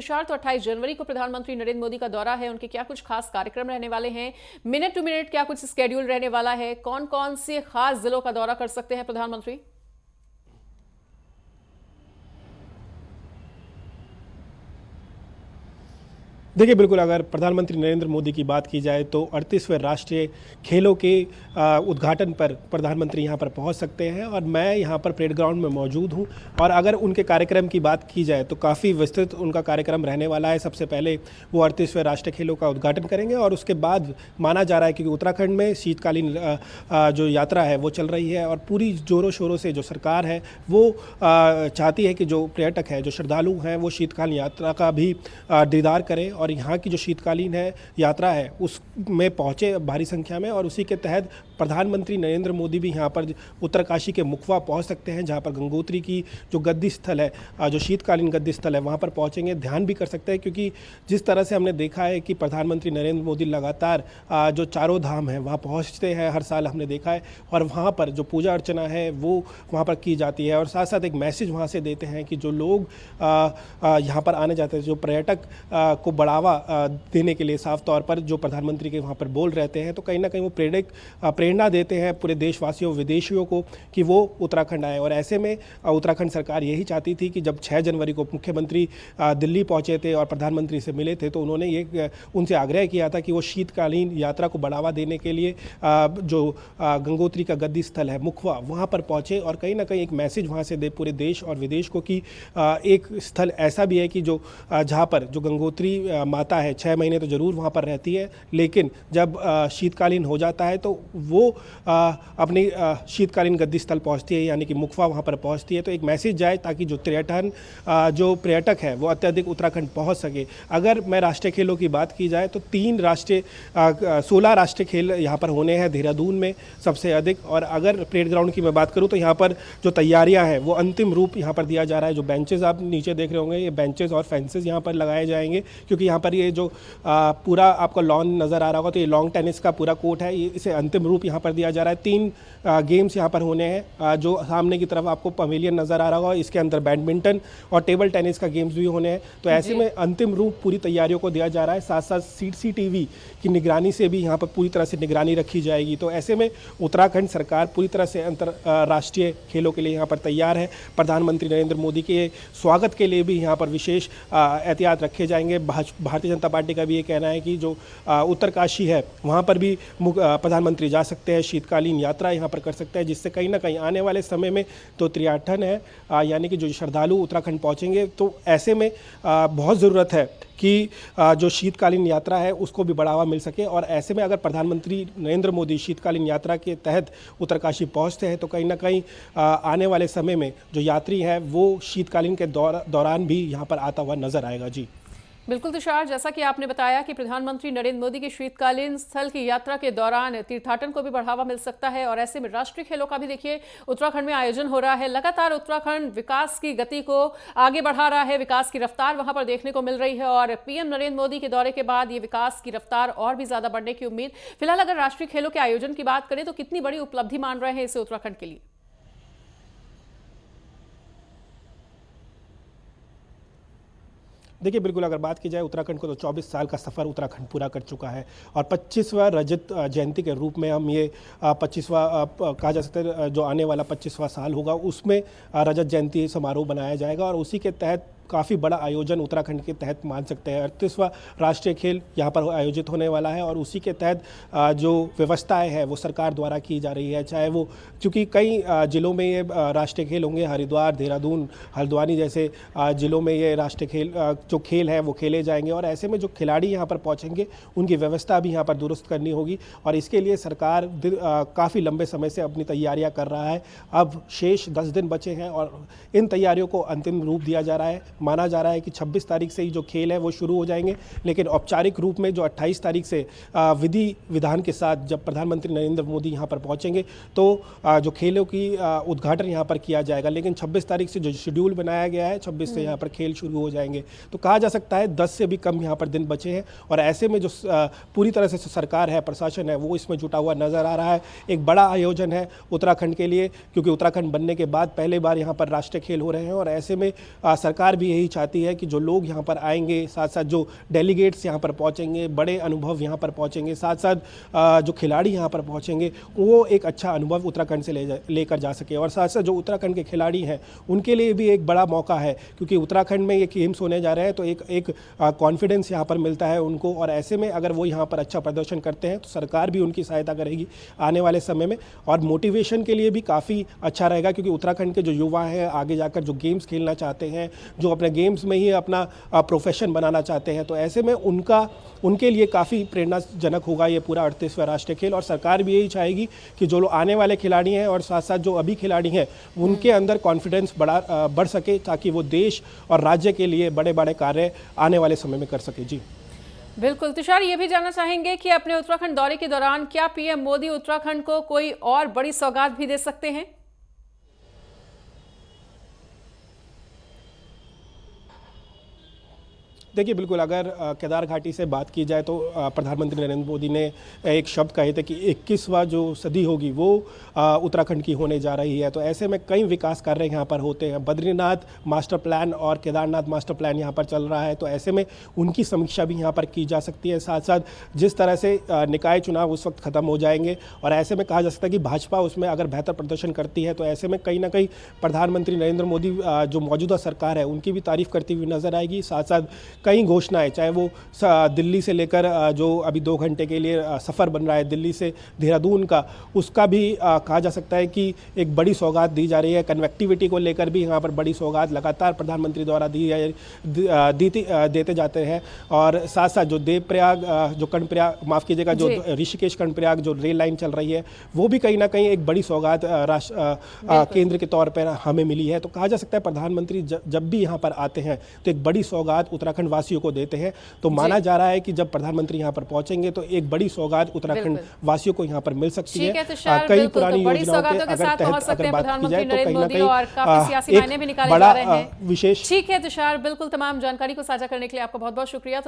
तुषार, तो 28 जनवरी को प्रधानमंत्री नरेंद्र मोदी का दौरा है, उनके क्या कुछ खास कार्यक्रम रहने वाले हैं? मिनट टू मिनट क्या कुछ स्केड्यूल रहने वाला है? कौन कौन से खास जिलों का दौरा कर सकते हैं प्रधानमंत्री? देखिए, बिल्कुल अगर प्रधानमंत्री नरेंद्र मोदी की बात की जाए तो 38वें राष्ट्रीय खेलों के उद्घाटन पर प्रधानमंत्री यहां पर पहुंच सकते हैं और मैं यहां पर परेड ग्राउंड में मौजूद हूं। और अगर उनके कार्यक्रम की बात की जाए तो काफ़ी विस्तृत उनका कार्यक्रम रहने वाला है। सबसे पहले वो 38वें राष्ट्रीय खेलों का उद्घाटन करेंगे और उसके बाद माना जा रहा है क्योंकि उत्तराखंड में शीतकालीन जो यात्रा है वो चल रही है और पूरी ज़ोरों शोरों से जो सरकार है वो चाहती है कि जो पर्यटक हैं, जो श्रद्धालु हैं, वो शीतकालीन यात्रा का भी दीदार करें और यहाँ की जो शीतकालीन है यात्रा है उसमें पहुँचे भारी संख्या में। और उसी के तहत प्रधानमंत्री नरेंद्र मोदी भी यहाँ पर उत्तरकाशी के मुखवा पहुँच सकते हैं, जहाँ पर गंगोत्री की जो गद्दी स्थल है, जो शीतकालीन गद्दी स्थल है, वहाँ पर पहुँचेंगे, ध्यान भी कर सकते हैं। क्योंकि जिस तरह से हमने देखा है कि प्रधानमंत्री नरेंद्र मोदी लगातार जो चारों धाम है वहाँ पहुँचते हैं, हर साल हमने देखा है, और वहाँ पर जो पूजा अर्चना है वो वहाँ पर की जाती है और साथ साथ एक मैसेज वहाँ से देते हैं कि जो लोग यहाँ पर आने जाते हैं, जो पर्यटक को बढ़ावा देने के लिए साफ तौर पर जो प्रधानमंत्री के वहाँ पर बोल रहते हैं, तो कहीं ना कहीं वो प्रेरणा देते हैं पूरे देशवासियों विदेशियों को कि वो उत्तराखंड आए। और ऐसे में उत्तराखंड सरकार यही चाहती थी कि जब 6 जनवरी को मुख्यमंत्री दिल्ली पहुँचे थे और प्रधानमंत्री से मिले थे तो उन्होंने ये उनसे आग्रह किया था कि वो शीतकालीन यात्रा को बढ़ावा देने के लिए जो गंगोत्री का गद्दी स्थल है मुखवा, वहाँ पर पहुँचे और कहीं ना कहीं एक मैसेज वहाँ से दे पूरे देश और विदेश को कि एक स्थल ऐसा भी है कि जो जहाँ पर जो गंगोत्री माता है 6 महीने तो ज़रूर वहाँ पर रहती है, लेकिन जब शीतकालीन हो जाता है तो वो अपनी शीतकालीन गद्दी स्थल पहुँचती है, यानी कि मुखवा वहाँ पर पहुँचती है। तो एक मैसेज जाए ताकि जो पर्यटक है वो अत्यधिक उत्तराखंड पहुँच सके। अगर मैं राष्ट्रीय खेलों की बात की जाए तो 16 राष्ट्रीय खेल यहाँ पर होने हैं देहरादून में सबसे अधिक। और अगर परेड ग्राउंड की मैं बात करूँ तो यहाँ पर जो तैयारियाँ हैं वो अंतिम रूप यहाँ पर दिया जा रहा है। जो बेंचेस आप नीचे देख रहे होंगे, ये बेंचेस और फेंसेस यहाँ पर लगाए जाएंगे, क्योंकि यहाँ पर ये जो पूरा आपका लॉन नज़र आ रहा होगा तो ये लॉन्ग टेनिस का पूरा कोर्ट है, इसे अंतिम रूप यहाँ पर दिया जा रहा है। 3 गेम्स यहाँ पर होने हैं, जो सामने की तरफ आपको पवेलियन नज़र आ रहा होगा, इसके अंदर बैडमिंटन और टेबल टेनिस का गेम्स भी होने हैं। तो ऐसे में अंतिम रूप पूरी तैयारियों को दिया जा रहा है। साथ साथ CCTV की निगरानी से भी यहाँ पर पूरी तरह से निगरानी रखी जाएगी। तो ऐसे में उत्तराखंड सरकार पूरी तरह से अंतर्राष्ट्रीय खेलों के लिए यहाँ पर तैयार है। प्रधानमंत्री नरेंद्र मोदी के स्वागत के लिए भी यहाँ पर विशेष एहतियात रखे जाएंगे। भारतीय जनता पार्टी का भी ये कहना है कि जो उत्तरकाशी है वहाँ पर भी प्रधानमंत्री जा सकते हैं, शीतकालीन यात्रा यहाँ पर कर सकते हैं, जिससे कहीं ना कहीं आने वाले समय में तो त्रियाठन है, यानी कि जो श्रद्धालु उत्तराखंड पहुँचेंगे, तो ऐसे में बहुत ज़रूरत है कि जो शीतकालीन यात्रा है उसको भी बढ़ावा मिल सके। और ऐसे में अगर प्रधानमंत्री नरेंद्र मोदी शीतकालीन यात्रा के तहत उत्तरकाशी पहुंचते हैं तो कहीं ना कहीं आने वाले समय में जो यात्री है वो शीतकालीन के दौरान भी यहां पर आता हुआ नजर आएगा। जी बिल्कुल तुषार, जैसा कि आपने बताया कि प्रधानमंत्री नरेंद्र मोदी की शीतकालीन स्थल की यात्रा के दौरान तीर्थाटन को भी बढ़ावा मिल सकता है और ऐसे में राष्ट्रीय खेलों का भी देखिए उत्तराखंड में आयोजन हो रहा है। लगातार उत्तराखंड विकास की गति को आगे बढ़ा रहा है, विकास की रफ्तार वहां पर देखने को मिल रही है और PM नरेंद्र मोदी के दौरे के बाद ये विकास की रफ्तार और भी ज्यादा बढ़ने की उम्मीद। फिलहाल अगर राष्ट्रीय खेलों के आयोजन की बात करें तो कितनी बड़ी उपलब्धि मान रहे हैं इसे उत्तराखंड के लिए? देखिए, बिल्कुल अगर बात की जाए उत्तराखंड को तो 24 साल का सफ़र उत्तराखंड पूरा कर चुका है और 25वां रजत जयंती के रूप में हम ये 25वां कहा जा सकता है, जो आने वाला 25वां साल होगा उसमें रजत जयंती समारोह बनाया जाएगा और उसी के तहत काफ़ी बड़ा आयोजन उत्तराखंड के तहत मान सकते हैं। 38वां राष्ट्रीय खेल यहाँ पर आयोजित होने वाला है और उसी के तहत जो व्यवस्थाएं हैं वो सरकार द्वारा की जा रही है, चाहे वो क्योंकि कई ज़िलों में ये राष्ट्रीय खेल होंगे, हरिद्वार, देहरादून, हल्द्वानी जैसे ज़िलों में ये राष्ट्रीय खेल जो खेल है वो खेले जाएंगे और ऐसे में जो खिलाड़ी यहाँ पर पहुँचेंगे उनकी व्यवस्था भी यहाँ पर दुरुस्त करनी होगी और इसके लिए सरकार काफ़ी लंबे समय से अपनी तैयारियाँ कर रहा है। अब शेष 10 दिन बचे हैं और इन तैयारियों को अंतिम रूप दिया जा रहा है। माना जा रहा है कि 26 तारीख से ही जो खेल है वो शुरू हो जाएंगे, लेकिन औपचारिक रूप में जो 28 तारीख से विधि विधान के साथ जब प्रधानमंत्री नरेंद्र मोदी यहाँ पर पहुँचेंगे तो जो खेलों की उद्घाटन यहाँ पर किया जाएगा। लेकिन 26 तारीख से जो शेड्यूल बनाया गया है 26 से यहाँ पर खेल शुरू हो जाएंगे, तो कहा जा सकता है 10 से भी कम यहाँ पर दिन बचे हैं और ऐसे में जो पूरी तरह से सरकार है, प्रशासन है, वो इसमें जुटा हुआ नजर आ रहा है। एक बड़ा आयोजन है उत्तराखंड के लिए, क्योंकि उत्तराखंड बनने के बाद पहले बार यहाँ पर राष्ट्रीय खेल हो रहे हैं और ऐसे में सरकार भी यही चाहती है कि जो लोग यहाँ पर आएंगे, साथ साथ जो डेलीगेट्स यहाँ पर पहुँचेंगे, बड़े अनुभव यहाँ पर पहुँचेंगे, साथ साथ जो खिलाड़ी यहाँ पर पहुँचेंगे वो एक अच्छा अनुभव उत्तराखंड से लेकर जा सके। और साथ साथ जो उत्तराखंड के खिलाड़ी हैं उनके लिए भी एक बड़ा मौका है, क्योंकि उत्तराखंड में ये गेम्स होने जा रहे हैं तो एक कॉन्फिडेंस यहाँ पर मिलता है उनको। और ऐसे में अगर वो यहाँ पर अच्छा प्रदर्शन करते हैं तो सरकार भी उनकी सहायता करेगी आने वाले समय में, और मोटिवेशन के लिए भी काफ़ी अच्छा रहेगा, क्योंकि उत्तराखंड के जो युवा हैं आगे जाकर जो गेम्स खेलना चाहते हैं, जो अपने गेम्स में ही अपना प्रोफेशन बनाना चाहते हैं, तो ऐसे में उनके लिए काफ़ी प्रेरणाजनक होगा ये पूरा 38वां राष्ट्रीय खेल। और सरकार भी यही चाहेगी कि जो लोग आने वाले खिलाड़ी हैं और साथ साथ जो अभी खिलाड़ी हैं उनके अंदर कॉन्फिडेंस बढ़ सके, ताकि वो देश और राज्य के लिए बड़े बड़े कार्य आने वाले समय में कर सके। जी बिल्कुल। तुषार, ये भी जानना चाहेंगे कि अपने उत्तराखंड दौरे के दौरान क्या पीएम मोदी उत्तराखंड को कोई और बड़ी सौगात भी दे सकते हैं? देखिए, बिल्कुल अगर केदार घाटी से बात की जाए तो प्रधानमंत्री नरेंद्र मोदी ने एक शब्द कहे थे कि 21वां जो सदी होगी वो उत्तराखंड की होने जा रही है। तो ऐसे में कई विकास कार्य यहाँ पर होते हैं। बद्रीनाथ मास्टर प्लान और केदारनाथ मास्टर प्लान यहाँ पर चल रहा है, तो ऐसे में उनकी समीक्षा भी यहाँ पर की जा सकती है। साथ साथ जिस तरह से निकाय चुनाव उस वक्त ख़त्म हो जाएंगे और ऐसे में कहा जा सकता है कि भाजपा उसमें अगर बेहतर प्रदर्शन करती है तो ऐसे में कहीं ना कहीं प्रधानमंत्री नरेंद्र मोदी जो मौजूदा सरकार है उनकी भी तारीफ करती हुई नजर आएगी। साथ साथ कई घोषणाएं, चाहे वो दिल्ली से लेकर जो अभी 2 घंटे के लिए सफ़र बन रहा है दिल्ली से देहरादून का, उसका भी कहा जा सकता है कि एक बड़ी सौगात दी जा रही है। कनेक्टिविटी को लेकर भी यहाँ पर बड़ी सौगात लगातार प्रधानमंत्री द्वारा देते जाते हैं। और साथ साथ जो देवप्रयाग जो कर्णप्रयाग, माफ़ कीजिएगा, जो ऋषिकेश कर्णप्रयाग जो रेल लाइन चल रही है वो भी कहीं ना कहीं एक बड़ी सौगात केंद्र के तौर पर हमें मिली है। तो कहा जा सकता है प्रधानमंत्री जब भी यहाँ पर आते हैं तो एक बड़ी सौगात उत्तराखंड वासियों को देते हैं। तो माना जा रहा है कि जब प्रधानमंत्री यहाँ पर पहुंचेंगे तो एक बड़ी सौगात उत्तराखंड वासियों को यहाँ पर मिल सकती है। कई पुरानी योजनाओं के अगर बात की जाए तो कहीं ना कहीं एक बड़ा विशेष। ठीक है तुषार, बिल्कुल तमाम जानकारी को साझा करने के लिए आपका बहुत बहुत शुक्रिया।